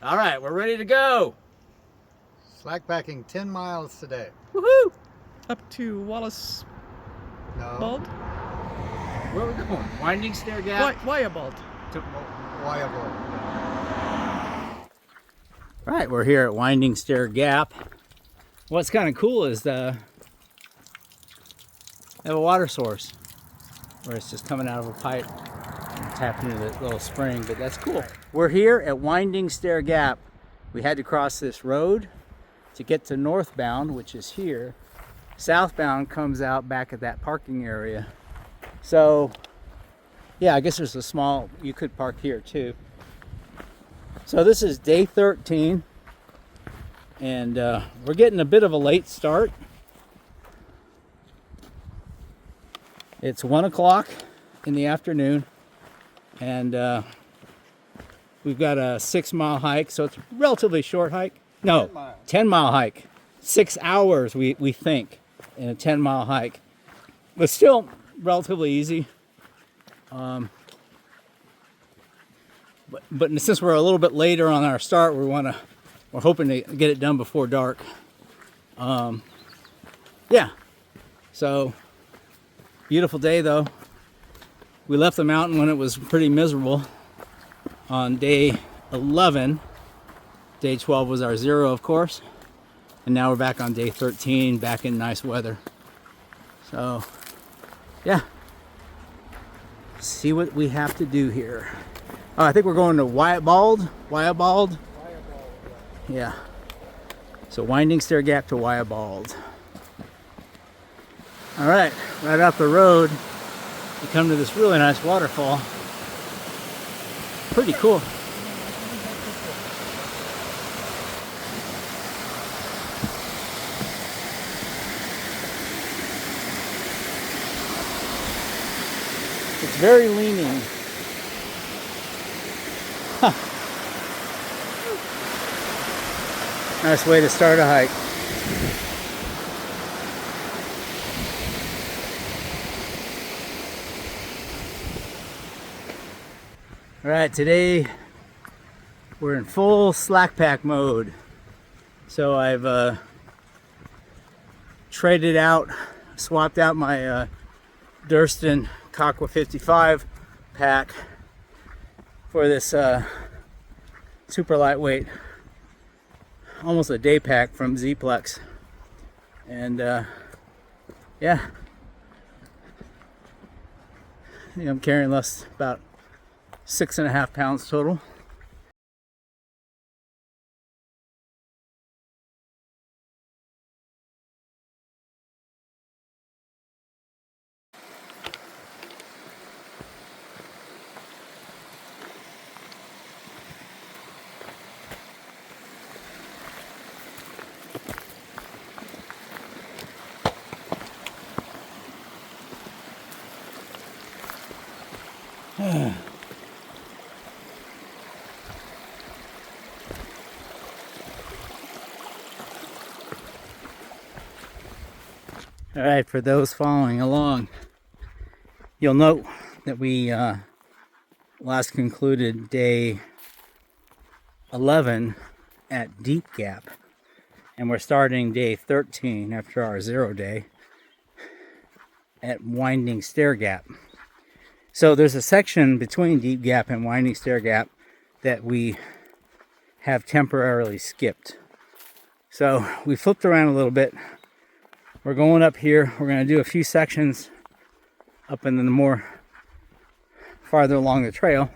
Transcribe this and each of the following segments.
All right, we're ready to go. Slackpacking 10 miles today. Woohoo! Up to Wallace No. Bald? Where are we going? Winding Stair Gap? Wayah Bald. Wayah Bald. All right, we're here at Winding Stair Gap. What's kind of cool is they have a water source where it's just coming out of a pipe and tapping into the little spring, but that's cool. We're here at Winding Stair Gap. We had to cross this road to get to northbound, which is here. Southbound comes out back at that parking area. So, yeah, I guess there's a small, you could park here too. So this is day 13, and we're getting a bit of a late start. It's 1 o'clock in the afternoon, and we've got a 6-mile hike, so it's a relatively short hike. No, 10-mile hike. 6 hours, we think, in a 10-mile hike. But still relatively easy. But since we're a little bit later on our start, we're hoping to get it done before dark. Yeah. So, beautiful day though. We left the mountain when it was pretty miserable on day 11. Day 12 was our zero, of course. And now we're back on day 13, back in nice weather. So, yeah. See what we have to do here. Oh, I think we're going to Wayah Bald. Wayah Bald? Yeah. So, Winding Stair Gap to Wayah Bald. All right, right off the road, we come to this really nice waterfall. Pretty cool. It's very leaning. Huh. Nice way to start a hike. All right, today we're in full slackpack mode. So I've swapped out my Durston Aqua 55 pack for this super lightweight, almost a day pack from Z-Plex. And yeah, I think I'm carrying about 6.5 pounds total. All right, for those following along, you'll note that we last concluded day 11 at Deep Gap, and we're starting day 13 after our 0 day at Winding Stair Gap. So there's a section between Deep Gap and Winding Stair Gap that we have temporarily skipped. So we flipped around a little bit. We're going up here. We're going to do a few sections up in the more farther along the trail.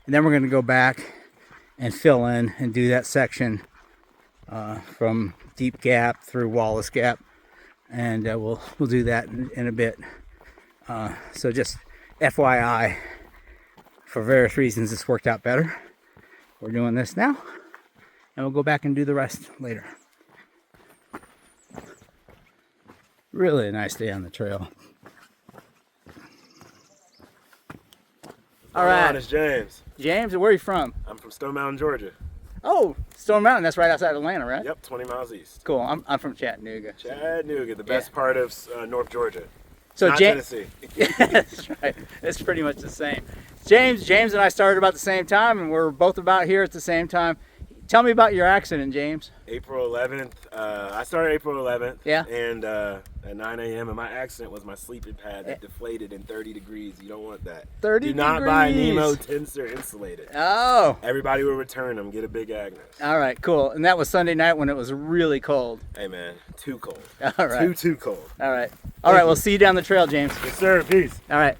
And then we're going to go back and fill in and do that section from Deep Gap through Wallace Gap. And we'll do that in a bit. So just FYI, for various reasons, this worked out better. We're doing this now. And we'll go back and do the rest later. Really a nice day on the trail. All right, it's James. James, where are you from? I'm from Stone Mountain, Georgia. Oh, Stone Mountain, that's right outside Atlanta, right? Yep, 20 miles east. Cool, I'm from Chattanooga. Chattanooga, the best part of North Georgia. So Not Tennessee. That's right, it's pretty much the same. James and I started about the same time, and we're both about here at the same time. tell me about your accident, James. April 11th. I started April 11th. Yeah. And at 9 a.m. and my accident was my sleeping pad that deflated in 30 degrees. You don't want that. 30 Do not degrees. buy Nemo Tensor insulated. Oh. Everybody will return them. Get a big Agnes. All right, cool. And that was Sunday night when it was really cold. Hey man, too cold. All right. Too cold. All right. All right, we'll see you down the trail, James. Yes sir. Peace. All right.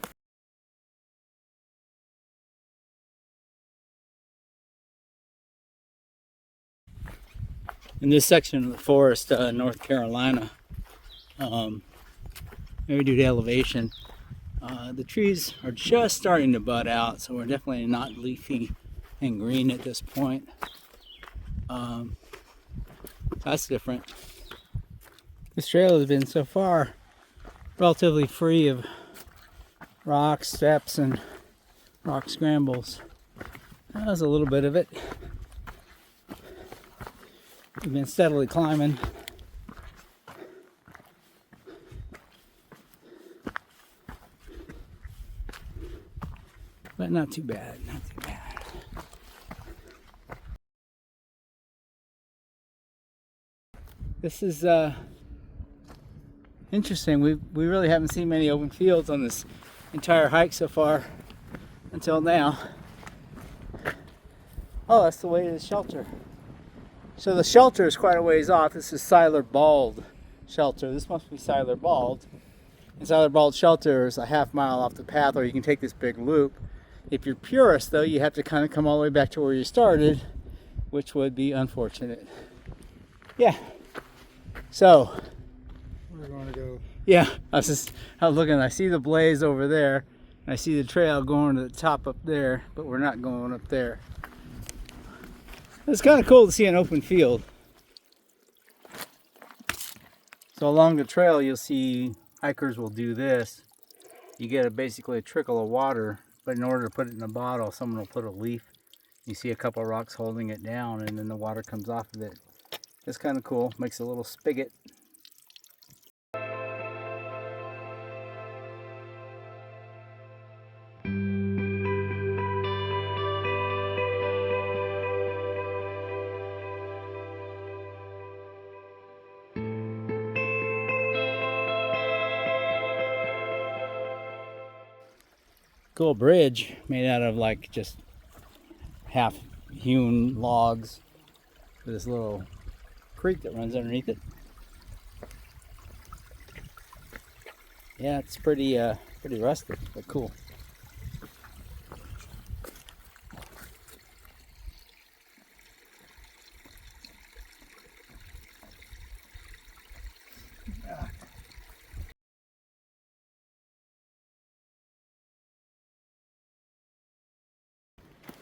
In this section of the forest, North Carolina, maybe due to elevation, the trees are just starting to bud out, so we're definitely not leafy and green at this point. That's different. This trail has been so far relatively free of rocks, steps, and rock scrambles. That was a little bit of it. We've been steadily climbing. But not too bad, not too bad. This is interesting. We really haven't seen many open fields on this entire hike so far until now. Oh, that's the way to the shelter. So the shelter is quite a ways off. This is Wayah Bald shelter. This must be Wayah Bald. And Wayah Bald shelter is a half-mile off the path, or you can take this big loop. If you're purist, though, you have to kind of come all the way back to where you started, which would be unfortunate. Yeah. So. We're going to go. Yeah, I was looking. I see the blaze over there, and I see the trail going to the top up there, but we're not going up there. It's kind of cool to see an open field. So along the trail, you'll see hikers will do this. You get basically a trickle of water, but in order to put it in a bottle, someone will put a leaf. You see a couple of rocks holding it down, and then the water comes off of it. It's kind of cool. Makes a little spigot. Cool bridge made out of like just half hewn logs with this little creek that runs underneath it. Yeah, it's pretty rustic, but cool.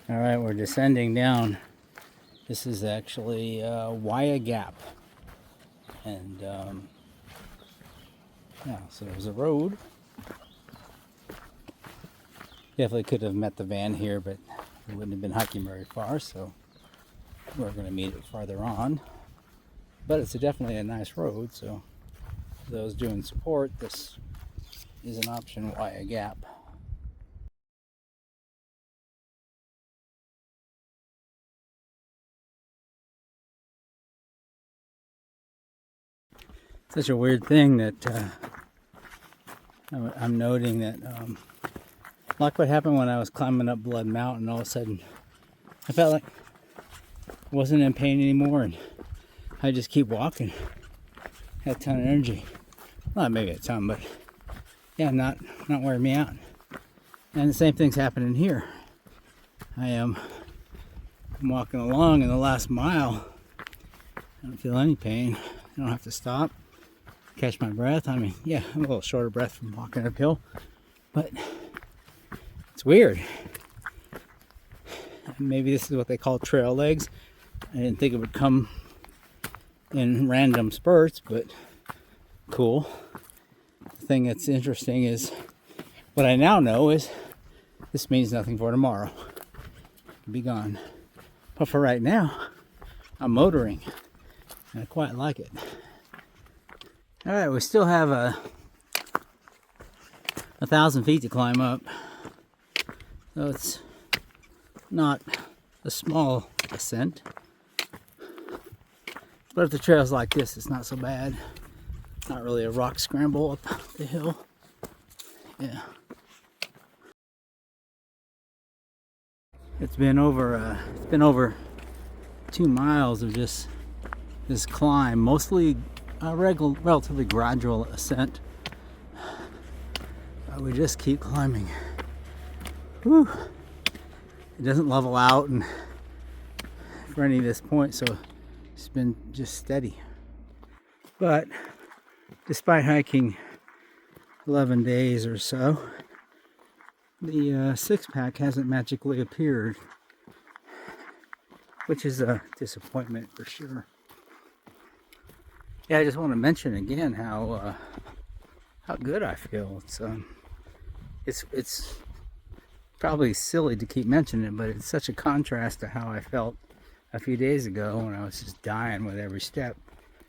All right, we're descending down. This is actually Wayah Gap. And yeah, so there's a road. Definitely could have met the van here, but we wouldn't have been hiking very far, so we're going to meet it farther on. But it's definitely a nice road, so for those doing support, this is an option, Wayah Gap. Such a weird thing that I'm noting that like what happened when I was climbing up Blood Mountain. All of a sudden I felt like I wasn't in pain anymore, and I just keep walking. Had a ton of energy. Well, maybe a ton, but yeah, not wearing me out. And the same thing's happening here. I'm walking along in the last mile. I don't feel any pain. I don't have to stop, catch my breath. I mean, yeah, I'm a little short of breath from walking uphill, but it's weird. Maybe this is what they call trail legs. I didn't think it would come in random spurts, but cool. The thing that's interesting is what I now know is this means nothing for tomorrow. It'll be gone. But for right now, I'm motoring, and I quite like it. All right, we still have 1,000 feet to climb up, so it's not a small ascent. But if the trail's like this, it's not so bad. Not really a rock scramble up the hill. Yeah. It's been over 2 miles of just this climb, mostly a relatively gradual ascent. But we just keep climbing. Whew. It doesn't level out and for any of this point, so it's been just steady. But despite hiking 11 days or so, the six-pack hasn't magically appeared, which is a disappointment for sure. Yeah, I just want to mention again how good I feel. It's probably silly to keep mentioning it, but it's such a contrast to how I felt a few days ago when I was just dying with every step.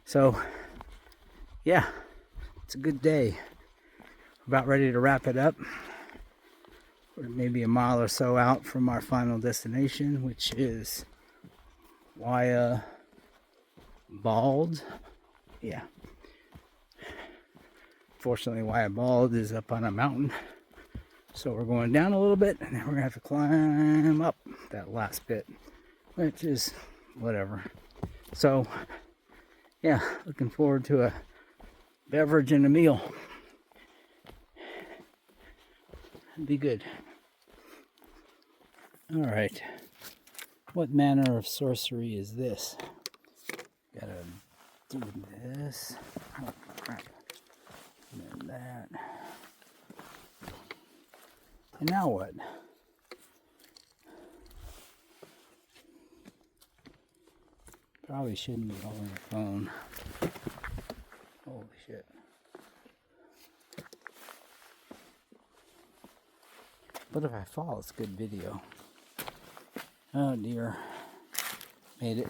So yeah, it's a good day. About ready to wrap it up. We're maybe a mile or so out from our final destination, which is Wayah Bald. Yeah. Fortunately, Wayah Bald is up on a mountain. So we're going down a little bit, and then we're going to have to climb up that last bit, which is whatever. So, yeah, looking forward to a beverage and a meal. It'd be good. All right. What manner of sorcery is this? Gotta do this. Oh, crap. And then that. And now what? Probably shouldn't be holding the phone. Holy shit. But if I fall, it's good video. Oh dear. Made it.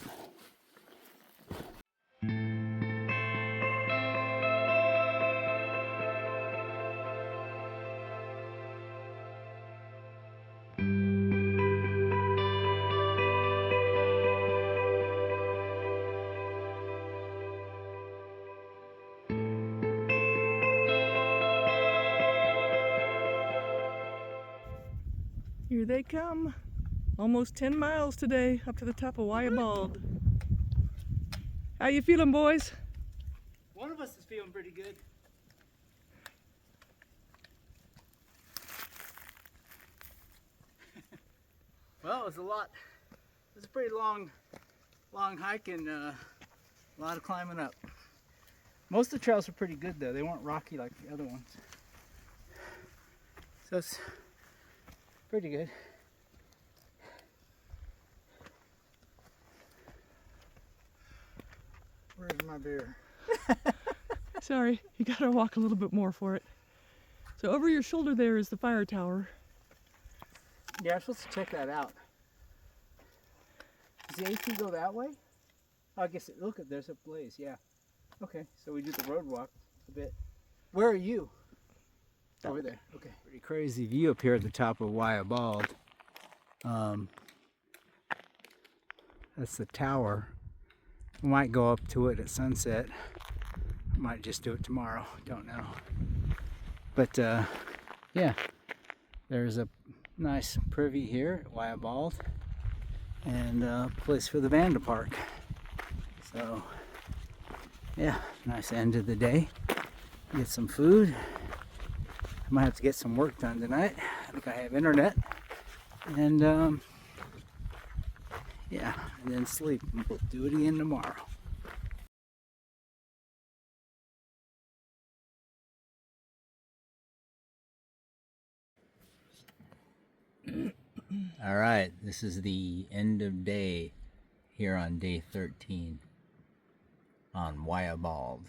Here they come. Almost 10 miles today up to the top of Wayah Bald. How you feeling, boys? One of us is feeling pretty good. Well, it was a lot. It was a pretty long hike and a lot of climbing up. Most of the trails were pretty good though. They weren't rocky like the other ones. So it's pretty good. Where's my beer? Sorry, you gotta walk a little bit more for it. So over your shoulder there is the fire tower. Yeah, I'm supposed to check that out. Does the AT go that way? Oh, I guess, look, there's a blaze, yeah. Okay, so we do the road walk a bit. Where are you? Over there, okay. Pretty crazy view up here at the top of Wayah Bald. That's the tower. We might go up to it at sunset. Might just do it tomorrow, don't know. But yeah, there's a nice privy here at Wayah Bald and a place for the van to park. So yeah, nice end of the day. Get some food. I might have to get some work done tonight. I think I have internet. And yeah, and then sleep. We'll do it again tomorrow. All right, this is the end of day here on day 13 on Wayah Bald.